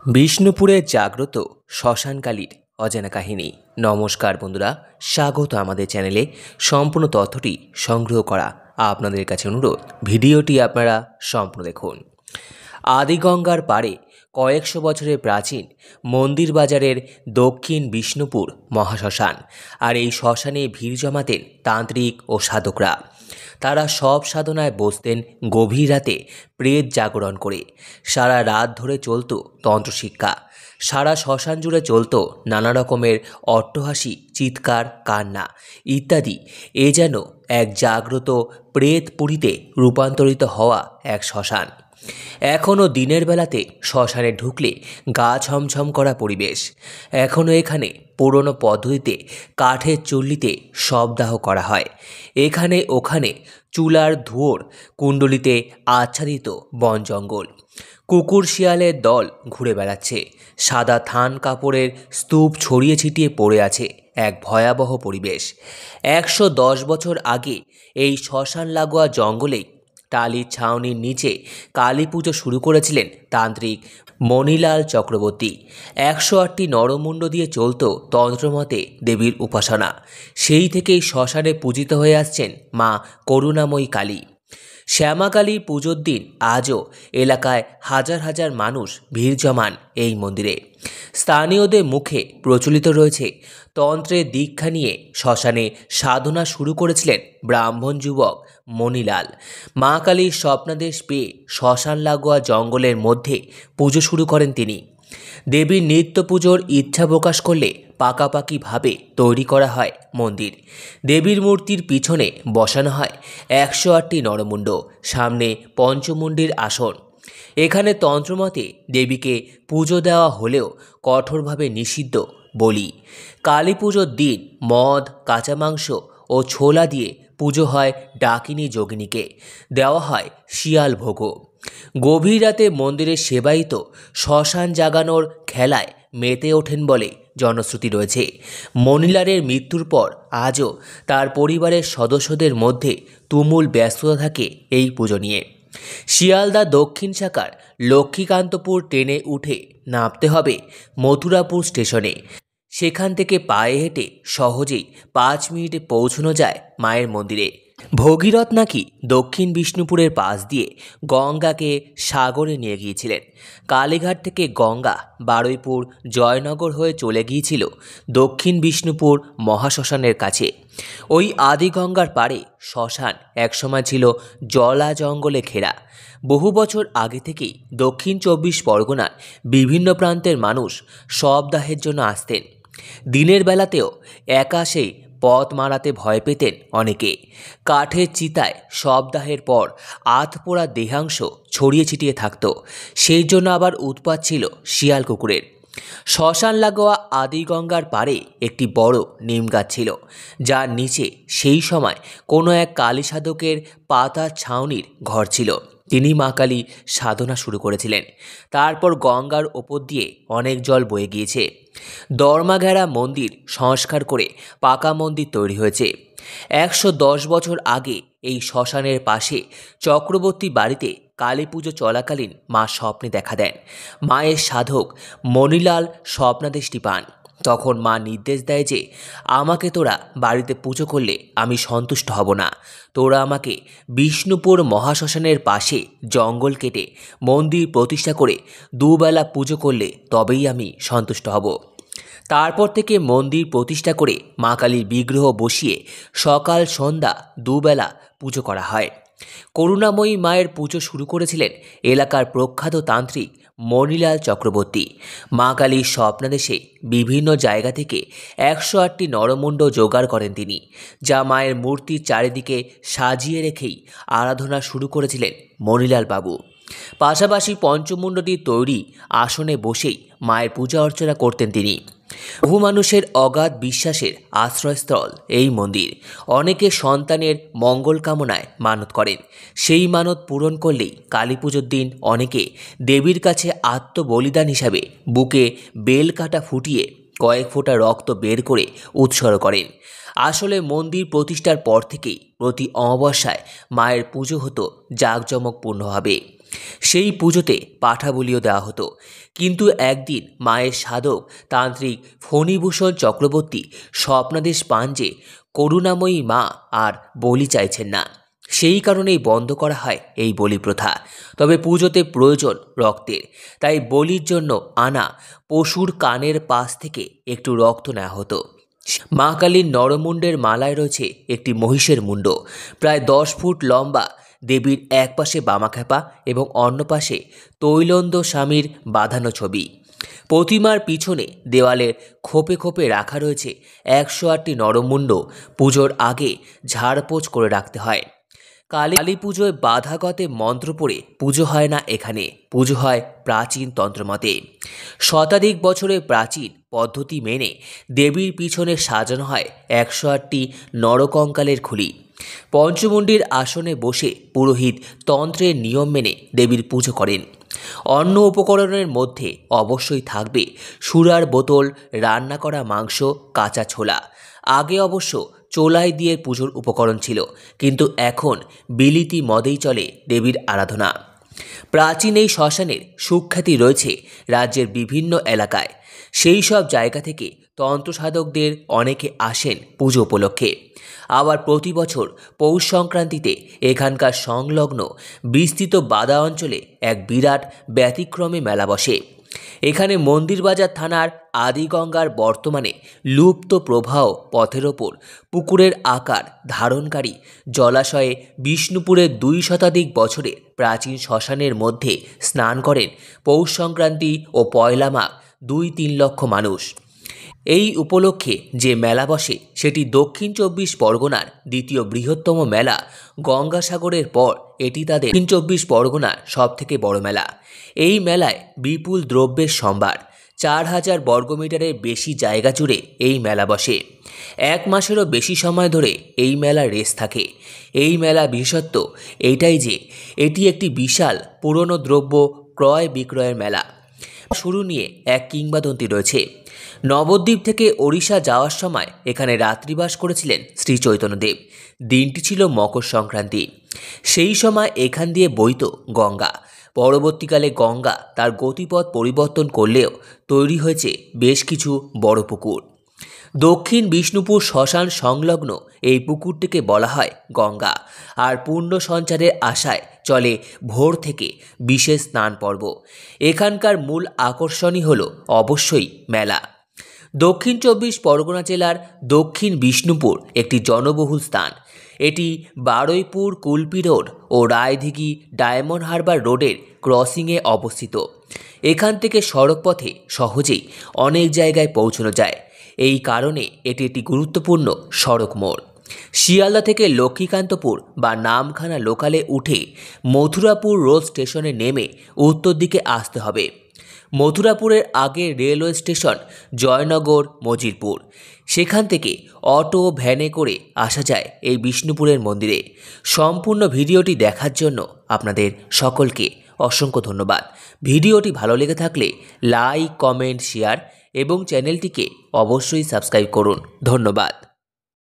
বিষ্ণুপুরে জাগ্রত শ্মশানকালীর অজানা কাহিনী। নমস্কার বন্ধুরা, স্বাগত আমাদের চ্যানেলে। সম্পূর্ণ তথ্যটি সংগ্রহ করা আপনাদের কাছে অনুরোধ, ভিডিওটি আপনারা সম্পূর্ণ দেখুন। আদিগঙ্গার পাড়ে কয়েকশো বছরের প্রাচীন মন্দির বাজারের দক্ষিণ বিষ্ণুপুর মহাশ্মশান। আর এই শ্মশানে ভিড় জমাতেন তান্ত্রিক ও সাধকরা। তারা সব সাধনায় বসতেন গভীর রাতে প্রেত জাগরণ করে। সারা রাত ধরে চলত তন্ত্রশিক্ষা। সারা শ্মশান জুড়ে চলত নানা রকমের অট্টহাসি, চিৎকার, কান্না ইত্যাদি। এ যেন এক জাগ্রত প্রেতপুরীতে রূপান্তরিত হওয়া এক শ্মশান। এখনও দিনের বেলাতে শ্মশানে ঢুকলে গা ছমছম করা পরিবেশ। এখনও এখানে পুরনো পদ্ধতিতে কাঠের চুল্লিতে শবদাহ করা হয়। এখানে ওখানে চুলার ধুয়োর কুণ্ডলিতে আচ্ছাদিত বন জঙ্গল। কুকুর শিয়ালের দল ঘুরে বেড়াচ্ছে। সাদা থান কাপড়ের স্তূপ ছড়িয়ে ছিটিয়ে পড়ে আছে। এক ভয়াবহ পরিবেশ। 110 বছর আগে এই শ্মশান লাগোয়া জঙ্গলেই টালির ছাউনির নিচে কালী পুজো শুরু করেছিলেন তান্ত্রিক মণিলাল চক্রবর্তী। 108টি নরমুণ্ড দিয়ে চলত তন্ত্রমতে দেবীর উপাসনা। সেই থেকেই শ্মশানে পূজিত হয়ে আসছেন মা করুণাময়ী কালী। শ্যামাকালী পুজোর দিন আজও এলাকায় হাজার হাজার মানুষ ভিড় জমান এই মন্দিরে। স্থানীয়দের মুখে প্রচলিত রয়েছে, তন্ত্রের দীক্ষা নিয়ে শ্মশানে সাধনা শুরু করেছিলেন ব্রাহ্মণ যুবক মণিলাল। মা কালীর স্বপ্নাদেশ পেয়ে শ্মশান লাগোয়া জঙ্গলের মধ্যে পুজো শুরু করেন তিনি। দেবীর নিত্য পুজোর ইচ্ছা প্রকাশ করলে পাকাপাকিভাবে তৈরি করা হয় মন্দির। দেবীর মূর্তির পিছনে বসানো হয় 108টি নরমুণ্ড, সামনে পঞ্চমুণ্ডির আসন। এখানে তন্ত্রমতে দেবীকে পুজো দেওয়া হলেও কঠোরভাবে নিষিদ্ধ বলি। কালী পুজোর দিন মদ, কাঁচা মাংস ও ছোলা দিয়ে পুজো হয় ডাকিনী যোগিনীকে। দেওয়া হয় শিয়াল ভোগও। গভীর রাতে মন্দিরের সেবায়িত শ্মশান জাগানোর খেলায় মেতে ওঠেন বলে জনশ্রুতি রয়েছে। মণিলালের মৃত্যুর পর আজও তার পরিবারের সদস্যদের মধ্যে তুমুল ব্যস্ততা থাকে এই পুজো নিয়ে। শিয়ালদা দক্ষিণ শাখার লক্ষ্মীকান্তপুর ট্রেনে উঠে নামতে হবে মথুরাপুর স্টেশনে। সেখান থেকে পায়ে হেঁটে সহজেই 5 মিনিটে পৌঁছানো যায় মায়ের মন্দিরে। ভগীরথ নাকি দক্ষিণ বিষ্ণুপুরের পাশ দিয়ে গঙ্গাকে সাগরে নিয়ে গিয়েছিলেন। কালীঘাট থেকে গঙ্গা বারুইপুর, জয়নগর হয়ে চলে গিয়েছিল দক্ষিণ বিষ্ণুপুর মহাশ্মশানের কাছে। ওই আদি গঙ্গার পাড়ে শ্মশান একসময় ছিল জলা জঙ্গলে ঘেরা। বহু বছর আগে থেকেই দক্ষিণ 24 পরগনার বিভিন্ন প্রান্তের মানুষ শবদাহের জন্য আসতেন। দিনের বেলাতেও একা সেই পথ মারাতে ভয় পেতেন অনেকে। কাঠের চিতায় শবদাহের পর আধপোড়া দেহাংশ ছড়িয়ে ছিটিয়ে থাকত। সেই জন্য আবার উৎপাত ছিল শিয়াল কুকুরের। শ্মশান লাগোয়া আদিগঙ্গার পাড়ে একটি বড় নিম গাছ ছিল, যার নিচে সেই সময় কোনো এক কালী সাধকের পাতা ছাউনির ঘর ছিল। তিনি মা কালী সাধনা শুরু করেছিলেন। তারপর গঙ্গার ওপর দিয়ে অনেক জল বয়ে গিয়েছে। দরমাঘেরা মন্দির সংস্কার করে পাকা মন্দির তৈরি হয়েছে। 110 বছর আগে এই শ্মশানের পাশে চক্রবর্তী বাড়িতে কালী পুজো চলাকালীন মা স্বপ্নে দেখা দেন। মায়ের সাধক মণিলাল স্বপ্নাদেশটি পান। তখন মা নির্দেশ দেয় যে, আমাকে তোরা বাড়িতে পুজো করলে আমি সন্তুষ্ট হব না। তোরা আমাকে বিষ্ণুপুর মহাশ্মশানের পাশে জঙ্গল কেটে মন্দির প্রতিষ্ঠা করে দুবেলা পুজো করলে তবেই আমি সন্তুষ্ট হব। তারপর থেকে মন্দির প্রতিষ্ঠা করে মা কালীর বিগ্রহ বসিয়ে সকাল সন্ধ্যা দুবেলা পুজো করা হয়। করুণাময়ী মায়ের পুজো শুরু করেছিলেন এলাকার প্রখ্যাত তান্ত্রিক মণিলাল চক্রবর্তী। মা কালীর স্বপ্নাদেশে বিভিন্ন জায়গা থেকে 108টি নরমুণ্ড জোগাড় করেন তিনি, যা মায়ের মূর্তির চারিদিকে সাজিয়ে রেখেই আরাধনা শুরু করেছিলেন মণিলাল বাবু। পাশাপাশি পঞ্চমুণ্ডটি তৈরি আসনে বসেই মায়ের পূজা অর্চনা করতেন তিনি। বহু মানুষের অগাধ বিশ্বাসের আশ্রয়স্থল এই মন্দির। অনেকে সন্তানের মঙ্গল কামনায় মানত করেন। সেই মানত পূরণ করলেই কালী পুজোর দিন অনেকে দেবীর কাছে আত্মবলিদান হিসাবে বুকে বেল কাটা ফুটিয়ে কয়েক ফোঁটা রক্ত বের করে উৎসর্গ করেন। আসলে মন্দির প্রতিষ্ঠার পর থেকেই প্রতি অমাবস্যায় মায়ের পুজো হতো জাঁকজমকপূর্ণভাবে। সেই পুজোতে পাঠা বলিও দেওয়া হতো। কিন্তু একদিন মায়ের সাধক তান্ত্রিক ফণীভূষণ চক্রবর্তী স্বপ্নাদেশ পান যে করুণাময়ী মা আর বলি চাইছেন না। সেই কারণেই বন্ধ করা হয় এই বলি প্রথা। তবে পুজোতে প্রয়োজন রক্তের, তাই বলির জন্য আনা পশুর কানের পাশ থেকে একটু রক্ত নেওয়া হতো। মা কালীর নরমুণ্ডের মালায় রয়েছে একটি মহিষের মুণ্ড, প্রায় 10 ফুট লম্বা। দেবীর এক পাশে বামাখ্যাপা এবং অন্য পাশে তৈলন্দ স্বামীর বাঁধানো ছবি। প্রতিমার পিছনে দেওয়ালের খোপে খোপে রাখা রয়েছে 108টি নরমুণ্ড। পুজোর আগে ঝাড়পোছ করে রাখতে হয়। কালী পুজোয় বাধাগতে মন্ত্র পড়ে পুজো হয় না এখানে, পুজো হয় প্রাচীন তন্ত্রমতে। শতাধিক বছরের প্রাচীন পদ্ধতি মেনে দেবীর পিছনে সাজানো হয় 108টি নরকঙ্কালের খুলি। পঞ্চমুণ্ডির আসনে বসে পুরোহিত তন্ত্রের নিয়ম মেনে দেবীর পুজো করেন। অন্য উপকরণের মধ্যে অবশ্যই থাকবে সুরার বোতল, রান্না করা মাংস, কাঁচা ছোলা। আগে অবশ্য চোলাই দিয়ে পুজোর উপকরণ ছিল, কিন্তু এখন বিলিতি মদেই চলে দেবীর আরাধনা। প্রাচীন এই শ্মশানের সুখ্যাতি রয়েছে রাজ্যের বিভিন্ন এলাকায়। সেই সব জায়গা থেকে তন্ত্র সাধকদের অনেকে আসেন পুজো উপলক্ষে। আবার প্রতি বছর পৌষ সংক্রান্তিতে এখানকার সংলগ্ন বিস্তৃত বাদা অঞ্চলে এক বিরাট ব্যতিক্রমী মেলা বসে। এখানে মন্দিরবাজার থানার আদিগঙ্গার বর্তমানে লুপ্ত প্রবাহ পথের ওপর পুকুরের আকার ধারণকারী জলাশয়ে বিষ্ণুপুরের 2 শতাধিক বছরের প্রাচীন শ্মশানের মধ্যে স্নান করেন পৌষ সংক্রান্তি ও পয়লা মাঘ 2-3 লক্ষ মানুষ। এই উপলক্ষে যে মেলা বসে সেটি দক্ষিণ 24 পরগনার দ্বিতীয় বৃহত্তম মেলা। গঙ্গাসাগরের পর এটি তাদের দক্ষিণ 24 পরগনার সবথেকে বড় মেলা। এই মেলায় বিপুল দ্রব্যের সম্ভার। 4000 বর্গমিটারের বেশি জায়গা জুড়ে এই মেলা বসে। 1 মাসেরও বেশি সময় ধরে এই মেলা রেস থাকে। এই মেলা বিশেষত্ব এইটাই যে এটি একটি বিশাল পুরনো দ্রব্য ক্রয় বিক্রয়ের মেলা। শুরু নিয়ে এক কিংবদন্তি রয়েছে। নবদ্বীপ থেকে ওড়িশা যাওয়ার সময় এখানে রাত্রিবাস করেছিলেন শ্রী চৈতন্যদেব। দিনটি ছিল মকর সংক্রান্তি। সেই সময় এখান দিয়ে বইত গঙ্গা। পরবর্তীকালে গঙ্গা তার গতিপথ পরিবর্তন করলেও তৈরি হয়েছে বেশ কিছু বড় পুকুর। দক্ষিণ বিষ্ণুপুর শ্মশান সংলগ্ন এই পুকুরটিকে বলা হয় গঙ্গা। আর পুণ্য সঞ্চারের আশায় চলে ভোর থেকে বিশেষ স্নান পর্ব। এখানকার মূল আকর্ষণই হলো অবশ্যই মেলা। দক্ষিণ 24 পরগনা জেলার দক্ষিণ বিষ্ণুপুর একটি জনবহুল স্থান। এটি বারুইপুর কুলপি রোড ও রায়দিঘি ডায়মন্ড হারবার রোডের ক্রসিংয়ে অবস্থিত। এখান থেকে সড়কপথে সহজেই অনেক জায়গায় পৌঁছানো যায়। এই কারণে এটি একটি গুরুত্বপূর্ণ সড়ক মোড়। শিয়ালদা থেকে লক্ষ্মীকান্তপুর বা নামখানা লোকালে উঠে মথুরাপুর রোড স্টেশনে নেমে উত্তর দিকে আসতে হবে। মথুরাপুরের আগের রেলওয়ে স্টেশন জয়নগর মজিরপুর। সেখান থেকে অটো ভ্যানে করে আসা যায় এই বিষ্ণুপুরের মন্দিরে। সম্পূর্ণ ভিডিওটি দেখার জন্য আপনাদের সকলকে অসংখ্য ধন্যবাদ। ভিডিওটি ভালো লেগে থাকলে লাইক, কমেন্ট, শেয়ার এবং চ্যানেলটিকে অবশ্যই সাবস্ক্রাইব করুন। ধন্যবাদ।